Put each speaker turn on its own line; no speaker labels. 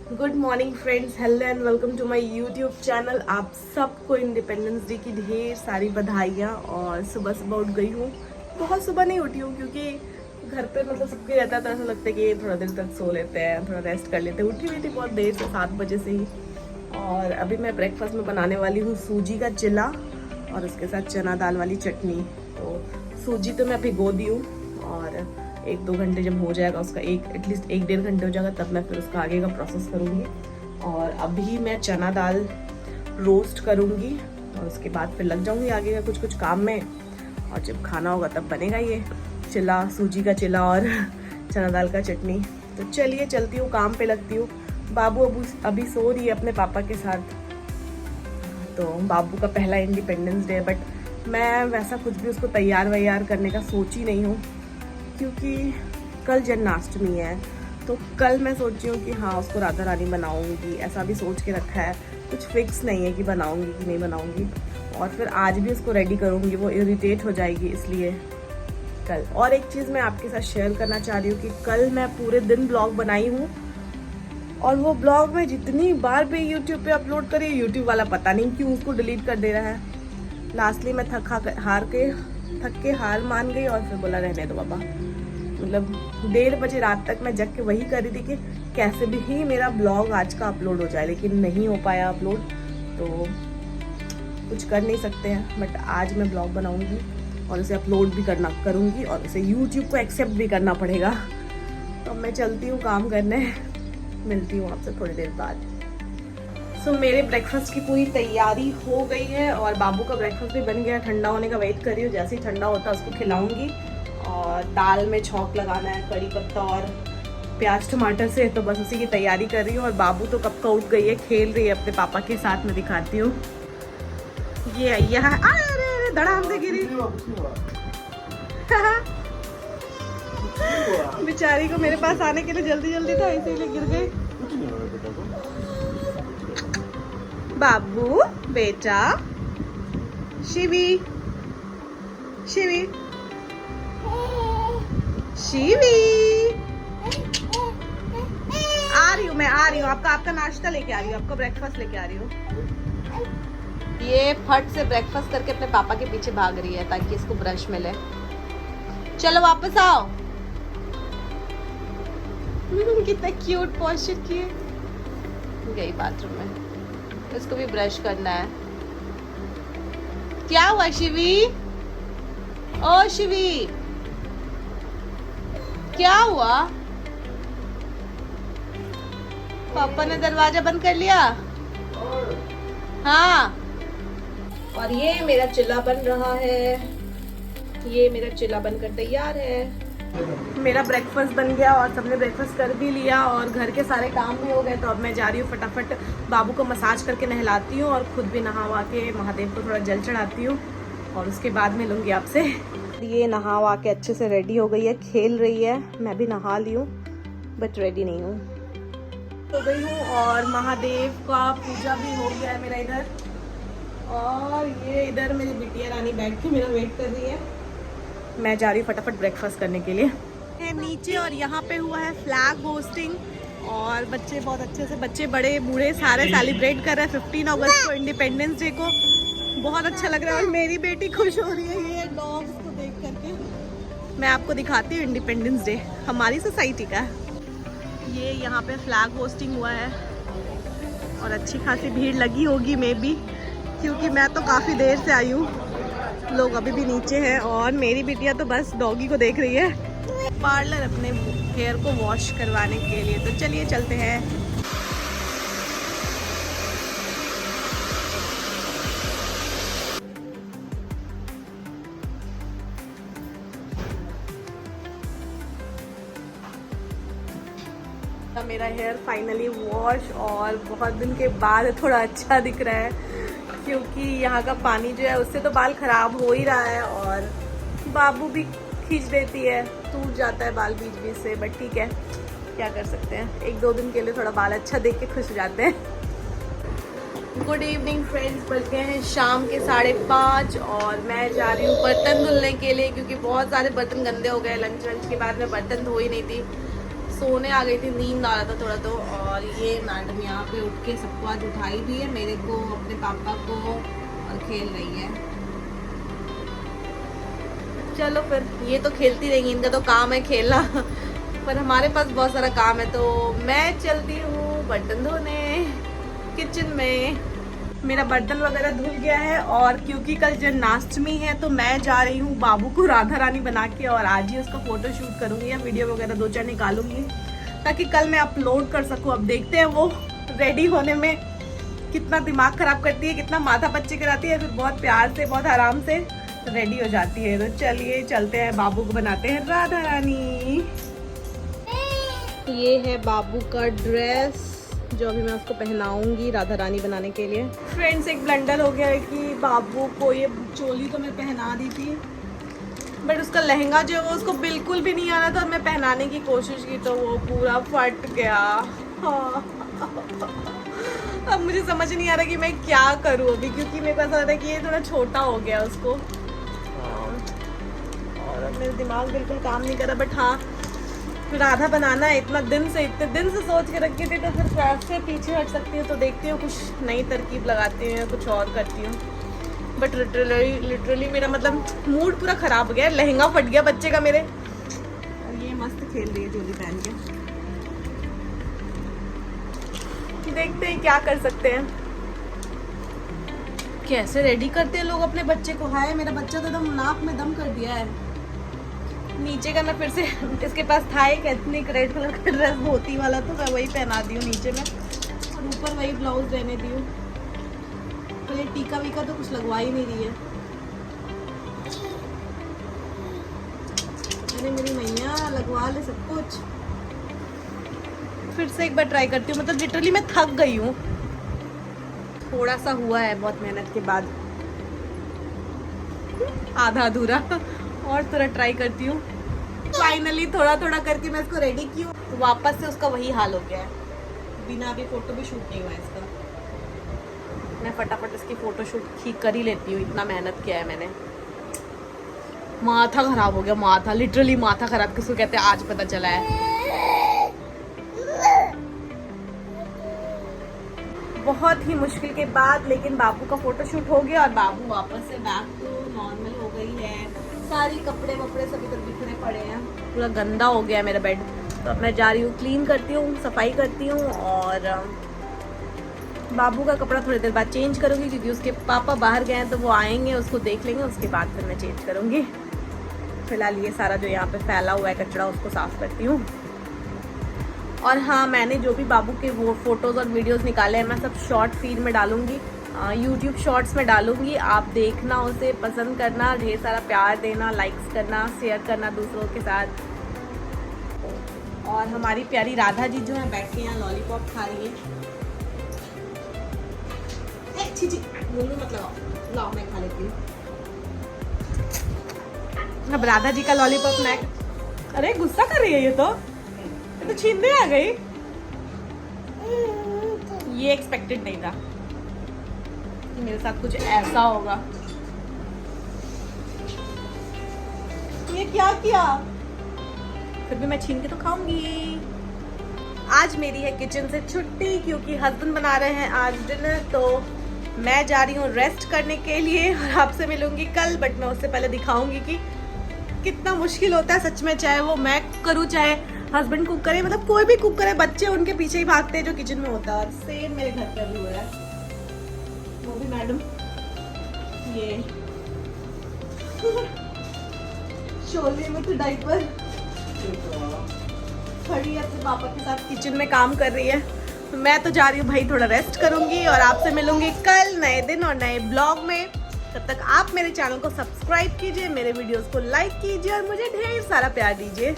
Good morning friends, hello and welcome to my YouTube channel. आप सबको independence day की ढेर सारी बधाइयाँ। और सुबह सुबह उठ गई हूँ। बहुत सुबह नहीं उठी हूँ क्योंकि घर पे मतलब सबके रहता है, तो ऐसा लगता है कि थोड़ा देर तक सो लेते हैं, थोड़ा रेस्ट कर लेते हैं। उठी हुई थी बहुत देर से, 7 बजे से ही। और अभी मैं ब्रेकफास्ट में बनाने वाली हूँ सूजी का चिला और उसके साथ चना दाल वाली चटनी। तो सूजी तो मैं भिगो दी हूँ और 1-2 घंटे जब हो जाएगा उसका, एटलीस्ट 1-1.5 घंटे हो जाएगा, तब मैं फिर उसका आगे का प्रोसेस करूँगी। और अभी मैं चना दाल रोस्ट करूँगी और उसके बाद फिर लग जाऊँगी आगे का कुछ कुछ काम में। और जब खाना होगा तब बनेगा ये चिला, सूजी का चिला और चना दाल का चटनी। तो चलिए चलती हूँ, काम पे लगती हूँ। बाबू अभी सो रही है अपने पापा के साथ। तो बाबू का पहला इंडिपेंडेंस डे, बट मैं वैसा कुछ भी उसको तैयार वैयार करने का सोची नहीं हूँ क्योंकि कल जन्माष्टमी है। तो कल मैं सोची हूँ कि हाँ उसको राधा रानी बनाऊँगी, ऐसा भी सोच के रखा है। कुछ फिक्स नहीं है कि बनाऊँगी कि नहीं बनाऊँगी। और फिर आज भी उसको रेडी करूँगी, वो इरिटेट हो जाएगी इसलिए कल। और एक चीज़ मैं आपके साथ शेयर करना चाह रही हूँ कि कल मैं पूरे दिन ब्लॉग बनाई हूँ और वो ब्लॉग मैं जितनी बार भी यूट्यूब पे अपलोड करी, यूट्यूब वाला पता नहीं क्यों उसको डिलीट कर दे रहा है। लास्टली मैं थक के हार मान गई और फिर बोला रहने दो बाबा। मतलब 1:30 बजे रात तक मैं जग के वही कर रही थी कि कैसे भी ही मेरा ब्लॉग आज का अपलोड हो जाए, लेकिन नहीं हो पाया अपलोड। तो कुछ कर नहीं सकते हैं, बट आज मैं ब्लॉग बनाऊंगी और उसे अपलोड भी करूंगी और उसे यूट्यूब को एक्सेप्ट भी करना पड़ेगा। तो मैं चलती हूँ काम करने, मिलती हूँ आपसे थोड़ी देर बाद। सो मेरे ब्रेकफास्ट की पूरी तैयारी हो गई है और बाबू का ब्रेकफास्ट भी बन गया। ठंडा होने का वेट कर रही हूँ, जैसे ही ठंडा होता है उसको खिलाऊंगी। और दाल में छौंक लगाना है कड़ी पत्ता और प्याज टमाटर से, तो बस उसी की तैयारी कर रही हूँ। और बाबू तो कब का उठ गई है, खेल रही है अपने पापा के साथ। में दिखाती हूँ, ये अय्या है। अरे धड़ाम से गिरी बेचारी को मेरे पास आने के लिए जल्दी जल्दी था, इसीलिए गिर गई। बाबू बेटा, शिवी शिवी शिवी, आ रही हूँ मैं, आ रही हूँ। आपका नाश्ता लेके आ रही हूँ, आपका ब्रेकफास्ट लेके आ रही हूँ। ये फट से ब्रेकफास्ट करके अपने पापा के पीछे भाग रही है ताकि इसको ब्रश मिले। चलो वापस आओ। कितना क्यूट पोस्चर किए। गई बाथरूम में, इसको भी ब्रश करना है। क्या हुआ शिवी? ओ शिवी, क्या हुआ? पापा ने दरवाजा बंद कर लिया। हाँ, और ये मेरा चिल्ला बन रहा है। ये मेरा चिल्ला बनकर तैयार है। मेरा ब्रेकफास्ट बन गया और सबने ब्रेकफास्ट कर भी लिया और घर के सारे काम भी हो गए। तो अब मैं जा रही हूँ फटाफट बाबू को मसाज करके नहलाती हूँ और खुद भी नहा के महादेव को थोड़ा जल चढ़ाती हूँ और उसके बाद मिलूंगी आपसे। ये नहा के अच्छे से रेडी हो गई है, खेल रही है। मैं भी नहा ली हूँ बट रेडी नहीं हूँ, हो गई हूँ। और महादेव का पूजा भी हो गया है मेरा इधर। और ये इधर मेरी बिटिया रानी बैठ के मेरा वेट कर रही है। मैं जा रही हूँ फटाफट ब्रेकफास्ट करने के लिए। नीचे और यहाँ पे हुआ है फ्लैग होस्टिंग और बच्चे बहुत अच्छे से, बच्चे बड़े बूढ़े सारे सेलिब्रेट कर रहे हैं 15 अगस्त को, इंडिपेंडेंस डे को। बहुत अच्छा लग रहा है और मेरी बेटी खुश हो रही है ये डॉग्स को देख करके। मैं आपको दिखाती हूँ इंडिपेंडेंस डे हमारी सोसाइटी का। ये यहाँ पे फ्लैग होस्टिंग हुआ है और अच्छी खासी भीड़ लगी होगी मे बी, क्योंकि मैं तो काफ़ी देर से आई हूँ। लोग अभी भी नीचे हैं और मेरी बिटिया तो बस डॉगी को देख रही है पार्लर अपने हेयर को वॉश करवाने के लिए। तो चलिए चलते हैं। मेरा हेयर फाइनली वॉश और बहुत दिन के बाद थोड़ा अच्छा दिख रहा है, क्योंकि यहाँ का पानी जो है उससे तो बाल खराब हो ही रहा है और बाबू भी खींच देती है, टूट जाता है बाल बीच बीच से। बट ठीक है, क्या कर सकते हैं, 1-2 दिन के लिए थोड़ा बाल अच्छा देख के खुश हो जाते हैं। गुड इवनिंग फ्रेंड्स, बज गए हैं शाम के 5:30 और मैं जा रही हूँ बर्तन धुलने के लिए, क्योंकि बहुत सारे बर्तन गंदे हो गए। लंच के बाद मैं बर्तन धो ही नहीं थी। सोने आ गई थी, नींद आ रहा था थोड़ा तो। और ये मैडम यहाँ पे उठ के सबको आज उठाई भी है, मेरे को, अपने पापा को, और खेल रही है। चलो फिर, ये तो खेलती रहेंगी, इनका तो काम है खेलना पर हमारे पास बहुत सारा काम है, तो मैं चलती हूँ बर्तन धोने किचन में। मेरा बर्तन वगैरह धुल गया है, और क्योंकि कल जन्माष्टमी है तो मैं जा रही हूँ बाबू को राधा रानी बना के, और आज ही उसका फोटो शूट करूंगी या वीडियो वगैरह 2-4 निकालूंगी ताकि कल मैं अपलोड कर सकूँ। अब देखते हैं वो रेडी होने में कितना दिमाग खराब करती है, कितना माथा पच्ची कराती है, फिर बहुत प्यार से, बहुत आराम से रेडी हो जाती है। तो चलिए चलते हैं, बाबू को बनाते हैं राधा रानी। ये है बाबू का ड्रेस जो अभी मैं उसको पहनाऊंगी राधा रानी बनाने के लिए। फ्रेंड्स, एक ब्लंडर हो गया है कि बाबू को ये चोली तो मैं पहना दी थी, बट उसका लहंगा जो है वो उसको बिल्कुल भी नहीं आ रहा था, और मैं पहनाने की कोशिश की तो वो पूरा फट गया। हाँ। अब मुझे समझ नहीं आ रहा कि मैं क्या करूँ अभी, क्योंकि मेरे को ऐसा लग रहा है कि ये थोड़ा छोटा हो गया उसको, और अब मेरा दिमाग बिल्कुल काम नहीं कर रहा। बट हाँ, राधा बनाना है, इतने दिन से सोच के रखी थी, तो फिर कैसे पीछे हट सकती हूँ। तो देखती हूँ कुछ नई तरकीब लगाती हूँ, कुछ और करती हूँ। बट लिटरली मेरा मतलब मूड पूरा खराब हो गया, लहंगा फट गया बच्चे का मेरे, और ये मस्त खेल रही है चोली पहन के। देखते हैं क्या कर सकते हैं, कैसे रेडी करते हैं लोग अपने बच्चे को। हाय, मेरा बच्चा तो एकदम नाक में दम कर दिया है। नीचे का मैं फिर से, इसके पास था एक एथनिक रेड कलर का ड्रेस धोती वाला, तो मैं वही पहना दी हूँ नीचे में, और ऊपर वही ब्लाउज रहने दी हूँ। तो ये टीका वीका तो कुछ लगवा ही नहीं रही है। अरे मेरी मैया, लगवा ले सब कुछ। फिर से एक बार ट्राई करती हूँ, मतलब लिटरली मैं थक गई हूँ, थोड़ा सा हुआ है बहुत मेहनत के बाद, आधा अधूरा, और थोड़ा ट्राई करती हूँ। फाइनली थोड़ा थोड़ा करके मैं इसको रेडी की हूँ, तो वापस से उसका वही हाल हो गया है, बिना अभी फोटो भी शूट नहीं हुआ है इसका। मैं फटाफट इसकी फोटो शूट ठीक कर ही लेती हूँ, इतना मेहनत किया है मैंने। माथा खराब हो गया, माथा, लिटरली माथा खराब किसको कहते हैं आज पता चला है। बहुत ही मुश्किल के बाद लेकिन बाबू का फोटो शूट हो गया, और बाबू वापस से बैक टू नॉर्मल हो गई है। सारे कपड़े वपड़े सभी तक बिखरे पड़े हैं, पूरा गंदा हो गया है मेरा बेड। तो अब मैं जा रही हूँ, क्लीन करती हूँ, सफाई करती हूँ, और बाबू का कपड़ा थोड़ी देर बाद चेंज करूँगी, क्योंकि उसके पापा बाहर गए हैं, तो वो आएंगे, उसको देख लेंगे, उसके बाद फिर मैं चेंज करूँगी। फिलहाल ये सारा जो यहाँ पे फैला हुआ है कचरा, उसको साफ करती हूँ। और हाँ, मैंने जो भी बाबू के वो फोटोज़ और वीडियोज़ निकाले हैं, मैं सब शॉर्ट फीड में डालूंगी, यूट्यूब शॉर्ट्स में डालूंगी। आप देखना, उसे पसंद करना, ढेर सारा प्यार देना, लाइक्स करना, शेयर करना दूसरों के साथ। और हमारी प्यारी राधा जी जो है बैठ के यहाँ लॉलीपॉप खा रही है। मुंह मत लगाओ, लाओ मैं खा लेती हूँ। अब राधा जी का लॉलीपॉप मैं, अरे गुस्सा कर रही है ये तो छीनने आ गई। ये एक्सपेक्टेड नहीं था कि मेरे साथ कुछ ऐसा होगा। ये क्या किया? फिर भी मैं छीन के तो खाऊंगी। आज मेरी है किचन से छुट्टी, क्योंकि हस्बैंड बना रहे हैं आज डिनर, तो मैं जा रही हूँ रेस्ट करने के लिए, और आपसे मिलूंगी कल। बट मैं उससे पहले दिखाऊंगी कि कितना मुश्किल होता है सच में, चाहे वो मैं करूँ चाहे हस्बैंड कुक करे, मतलब कोई भी कुक करे, बच्चे उनके पीछे ही भागते हैं जो किचन में होता है। और सेम मेरे घर पर भी हो रहा है, वो भी मैडम ये शोले में तो डाइपर खड़ी है, अपने पापा के साथ किचन में काम कर रही है। तो मैं तो जा रही हूँ भाई, थोड़ा रेस्ट करूंगी, और आपसे मिलूंगी कल नए दिन और नए ब्लॉग में। तब तक आप मेरे चैनल को सब्सक्राइब कीजिए, मेरे वीडियोस को लाइक कीजिए, और मुझे ढेर सारा प्यार दीजिए।